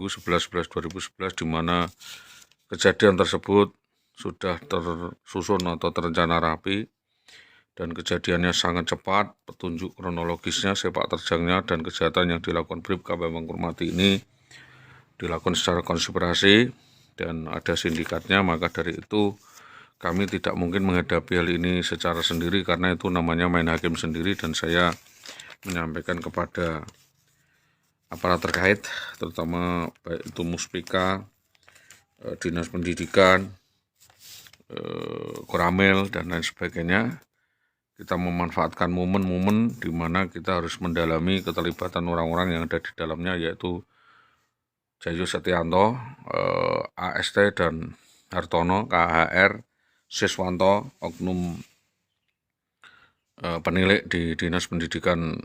2011 di mana kejadian tersebut sudah tersusun atau terencana rapi dan kejadiannya sangat cepat. Petunjuk kronologisnya, sepak terjangnya, dan kejahatan yang dilakukan Bribka Bambang Kurmati ini dilakukan secara konspirasi dan ada sindikatnya. Maka dari itu kami tidak mungkin menghadapi hal ini secara sendiri karena itu namanya main hakim sendiri, dan saya menyampaikan kepada aparat terkait, terutama baik itu Muspika, Dinas Pendidikan, Koramil, dan lain sebagainya. Kita memanfaatkan momen-momen di mana kita harus mendalami keterlibatan orang-orang yang ada di dalamnya, yaitu Jayo Setianto, AST, dan Hartono, KHR, Siswanto, oknum penilik di Dinas Pendidikan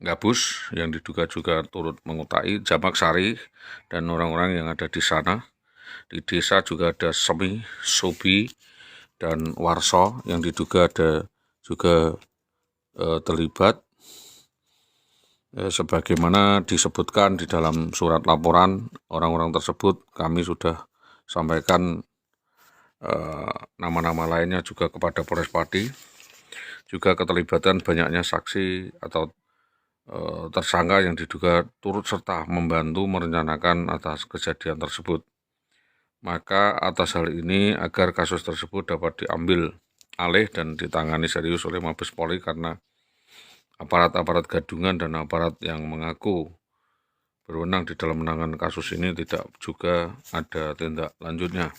Gabus yang diduga juga turut mengutai, Jamak Sari, dan orang-orang yang ada di sana. Di desa juga ada Semi, Sobi, dan Warso yang diduga ada juga terlibat. Sebagaimana disebutkan di dalam surat laporan, orang-orang tersebut kami sudah sampaikan nama-nama lainnya juga kepada Polres Pati. Juga keterlibatan banyaknya saksi atau tersangka yang diduga turut serta membantu merencanakan atas kejadian tersebut. Maka atas hal ini, agar kasus tersebut dapat diambil alih dan ditangani serius oleh Mabes Polri, karena aparat-aparat gadungan dan aparat yang mengaku berwenang di dalam menangani kasus ini tidak juga ada tindak lanjutnya.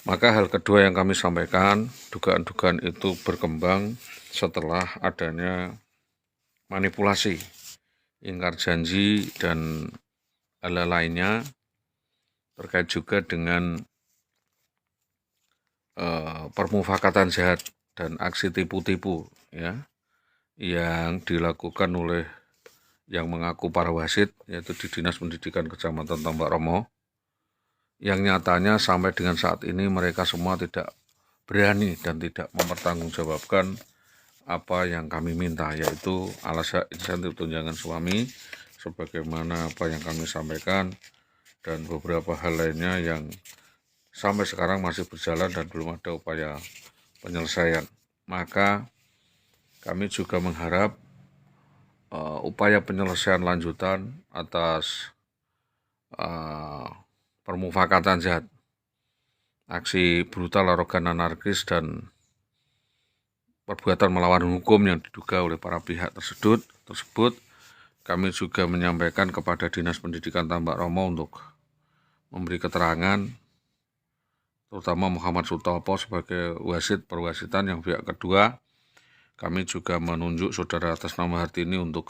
Maka hal kedua yang kami sampaikan, dugaan-dugaan itu berkembang setelah adanya manipulasi, ingkar janji, dan hal lainnya terkait juga dengan permufakatan jahat dan aksi tipu-tipu ya, yang dilakukan oleh yang mengaku para wasit, yaitu di Dinas Pendidikan Kecamatan Tambak Romo, yang nyatanya sampai dengan saat ini mereka semua tidak berani dan tidak mempertanggungjawabkan apa yang kami minta, yaitu alas hak insentif tunjangan suami sebagaimana apa yang kami sampaikan, dan beberapa hal lainnya yang sampai sekarang masih berjalan dan belum ada upaya penyelesaian. Maka kami juga mengharap upaya penyelesaian lanjutan atas permufakatan jahat, aksi brutal, arogan, anarkis, dan perbuatan melawan hukum yang diduga oleh para pihak tersebut. Kami juga menyampaikan kepada Dinas Pendidikan Tambak Romo untuk memberi keterangan, terutama Muhammad Sutopo sebagai wasit perwasitan yang pihak kedua. Kami juga menunjuk saudara atas nama Hartini untuk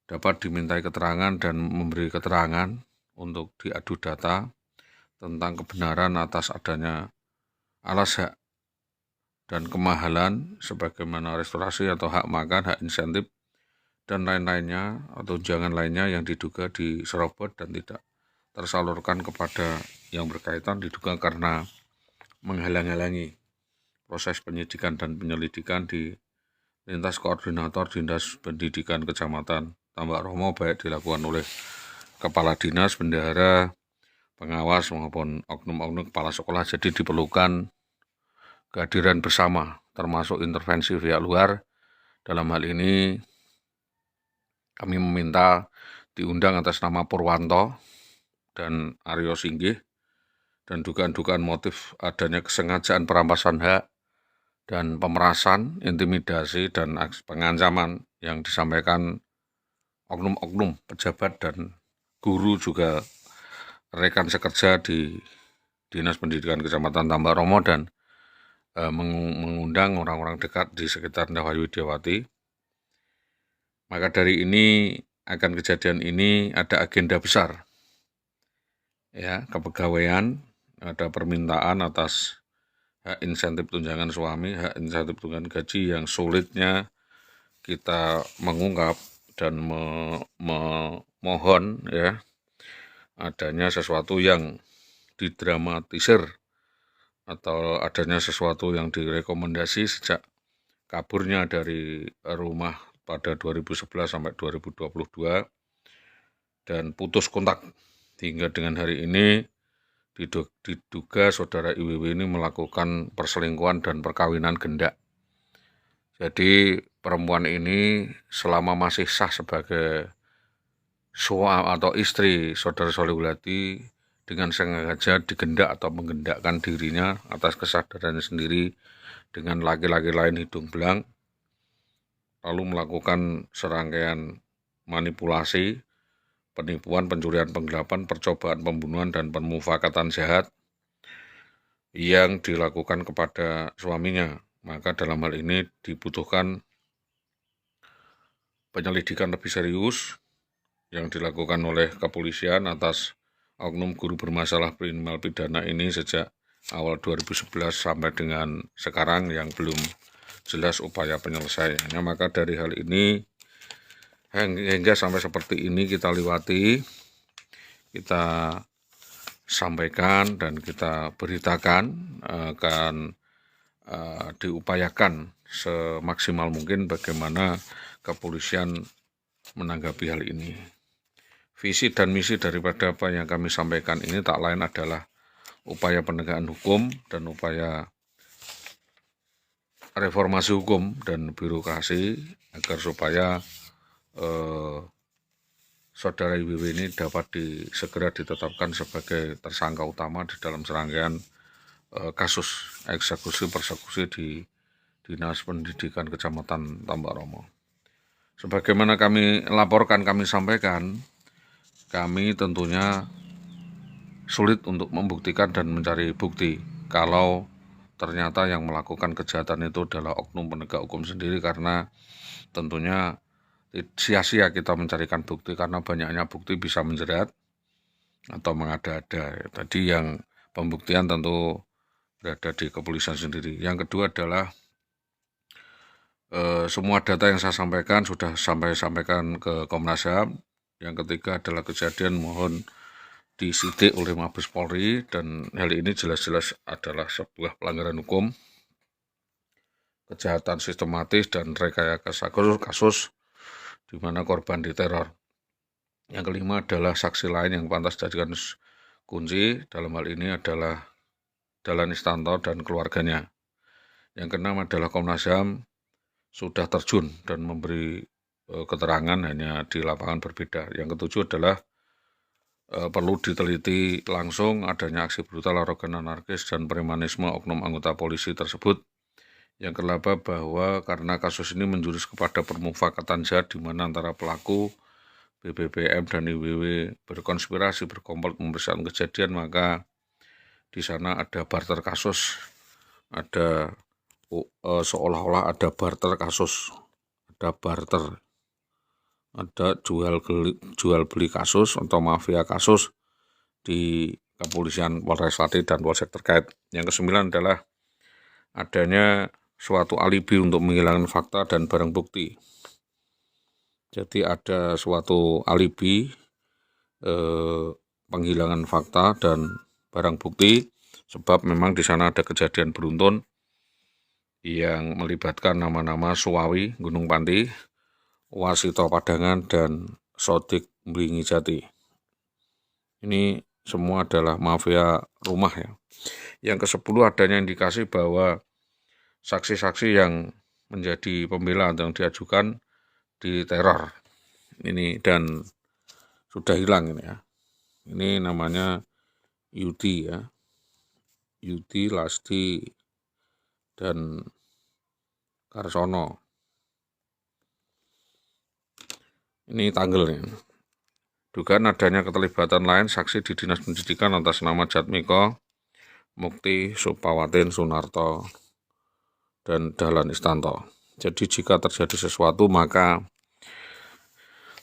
dapat dimintai keterangan dan memberi keterangan untuk diadu data tentang kebenaran atas adanya alas hak dan kemahalan sebagaimana restorasi atau hak makan, hak insentif, dan lain-lainnya atau tunjangan lainnya yang diduga diserobot dan tidak tersalurkan kepada yang berkaitan, diduga karena menghalang-halangi proses penyidikan dan penyelidikan di lintas koordinator Dinas Pendidikan Kecamatan Tambak Romo, baik dilakukan oleh kepala dinas, bendahara, pengawas, maupun oknum-oknum kepala sekolah. Jadi diperlukan kehadiran bersama, termasuk intervensi pihak luar. Dalam hal ini kami meminta diundang atas nama Purwanto dan Aryo Singgih, dan dugaan-dugaan motif adanya kesengajaan perampasan hak dan pemerasan, intimidasi, dan pengancaman yang disampaikan oknum-oknum pejabat dan guru, juga rekan sekerja di Dinas Pendidikan Kecamatan Tambak Romo, dan mengundang orang-orang dekat di sekitar Ndawayu Widyawati. Maka dari ini, akan kejadian ini ada agenda besar ya, kepegawaian, ada permintaan atas hak insentif tunjangan suami, hak insentif tunjangan gaji yang sulitnya kita mengungkap dan memohon ya adanya sesuatu yang didramatisir atau adanya sesuatu yang direkomendasi sejak kaburnya dari rumah pada 2011 sampai 2022, dan putus kontak. Hingga dengan hari ini diduga saudara IWW ini melakukan perselingkuhan dan perkawinan genda. Jadi perempuan ini selama masih sah sebagai suami atau istri saudara Solihuladi dengan sengaja digendak atau menggendakkan dirinya atas kesadarannya sendiri dengan laki-laki lain hidung belang, lalu melakukan serangkaian manipulasi, penipuan, pencurian, penggelapan, percobaan pembunuhan, dan pemufakatan jahat yang dilakukan kepada suaminya. Maka dalam hal ini dibutuhkan penyelidikan lebih serius yang dilakukan oleh kepolisian atas oknum guru bermasalah kriminal pidana ini sejak awal 2011 sampai dengan sekarang yang belum jelas upaya penyelesaiannya. Maka dari hal ini hingga sampai seperti ini kita lewati, kita sampaikan dan kita beritakan akan diupayakan semaksimal mungkin bagaimana kepolisian menanggapi hal ini. Visi dan misi daripada apa yang kami sampaikan ini tak lain adalah upaya penegakan hukum dan upaya reformasi hukum dan birokrasi agar supaya saudara IWW ini dapat segera ditetapkan sebagai tersangka utama di dalam serangkaian kasus eksekusi persekusi di Dinas Pendidikan Kecamatan Tambak Romo. Sebagaimana kami laporkan, kami sampaikan, kami tentunya sulit untuk membuktikan dan mencari bukti kalau ternyata yang melakukan kejahatan itu adalah oknum penegak hukum sendiri, karena tentunya sia-sia kita mencarikan bukti karena banyaknya bukti bisa menjerat atau mengada-ada. Tadi yang pembuktian tentu berada di kepolisian sendiri. Yang kedua adalah semua data yang saya sampaikan sudah sampaikan ke Komnas HAM. Yang ketiga adalah kejadian mohon disidik oleh Mabes Polri, dan hal ini jelas-jelas adalah sebuah pelanggaran hukum, kejahatan sistematis dan rekayasa kasus di mana korban diteror. Yang kelima adalah saksi lain yang pantas dijadikan kunci, dalam hal ini adalah Dahlan Iskanto dan keluarganya. Yang keenam adalah Komnas HAM sudah terjun dan memberi keterangan hanya di lapangan berbeda. Yang ketujuh adalah perlu diteliti langsung adanya aksi brutal, arogan, anarkis, dan premanisme oknum anggota polisi tersebut. Yang kedelapan bahwa karena kasus ini menjurus kepada permufakatan jahat di mana antara pelaku BBPM dan IWW berkonspirasi berkomplot membesarkan kejadian, maka di sana ada barter kasus, ada seolah-olah ada barter kasus, ada barter, ada jual beli kasus atau mafia kasus di kepolisian Polres Sati dan polsek terkait. Yang kesembilan adalah adanya suatu alibi untuk menghilangkan fakta dan barang bukti. Jadi ada suatu alibi penghilangan fakta dan barang bukti, sebab memang di sana ada kejadian beruntun yang melibatkan nama-nama Suwawi Gunung Panti, Wasito Padangan, dan Sodik Mlingi Jati. Ini semua adalah mafia rumah ya. Yang ke-10 adanya indikasi bahwa saksi-saksi yang menjadi pembela yang diajukan diteror ini dan sudah hilang ini ya. Ini namanya Yudi ya, Yudi, Lasti, dan Karsono. Ini tanggalnya. Dugaan adanya keterlibatan lain saksi di Dinas Pendidikan atas nama Jatmiko, Mukti, Supawatin, Sunarto, dan Dahlan Iskanto. Jadi jika terjadi sesuatu maka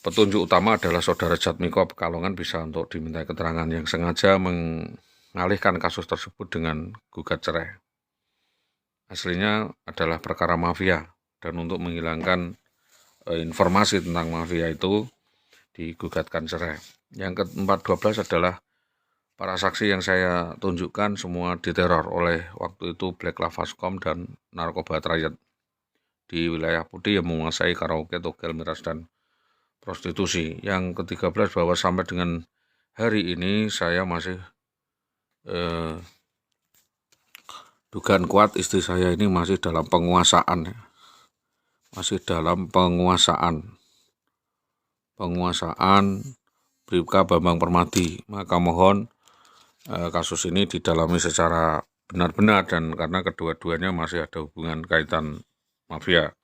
petunjuk utama adalah saudara Jatmiko Pekalongan bisa untuk diminta keterangan yang sengaja mengalihkan kasus tersebut dengan gugat cerai. Aslinya adalah perkara mafia, dan untuk menghilangkan informasi tentang mafia itu digugatkan cerai. Yang ke-14 adalah para saksi yang saya tunjukkan semua diteror oleh waktu itu Black Lavascom dan narkoba rakyat di wilayah Putih yang menguasai karaoke, togel, miras, dan prostitusi. Yang ke-13 bahwa sampai dengan hari ini saya masih dugaan kuat istri saya ini masih dalam penguasaan, Bribka Bambang Permadi. Maka mohon kasus ini didalami secara benar-benar, dan karena kedua-duanya masih ada hubungan kaitan mafia.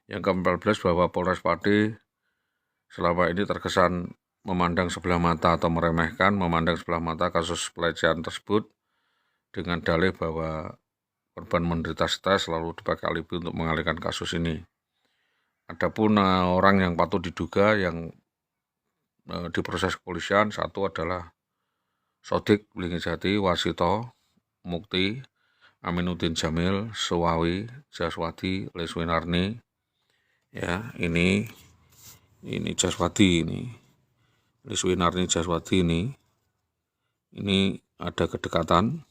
Yang ke-14 bahwa Polres Pati selama ini terkesan memandang sebelah mata atau memandang sebelah mata kasus pelecehan tersebut dengan dalih bahwa korban menderita stres selalu dipakai alibi untuk mengalihkan kasus ini. Adapun orang yang patut diduga yang diproses kepolisian, satu adalah Sodik Blingijati, Wasito, Mukti, Aminuddin Jamil, Suwawi, Jaswadi, Leswinarni. Ya, ini Jaswadi ini. Leswinarni Jaswadi ini ada kedekatan.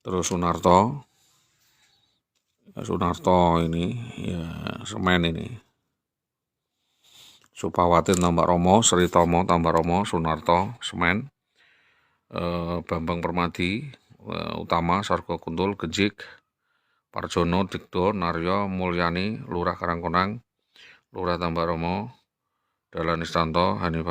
Terus Sunarto ini ya Semen ini. Supawati tambah Romo, Sri Tomo tambah Romo, Sunarto, Semen. Bambang Permadi, Utama, Sargo Kuntul, Gejik, Parjono, Dikdo, Naryo, Mulyani, Lurah Karangkonang, Lurah tambah Romo, Dahlan Istanto, Hanifah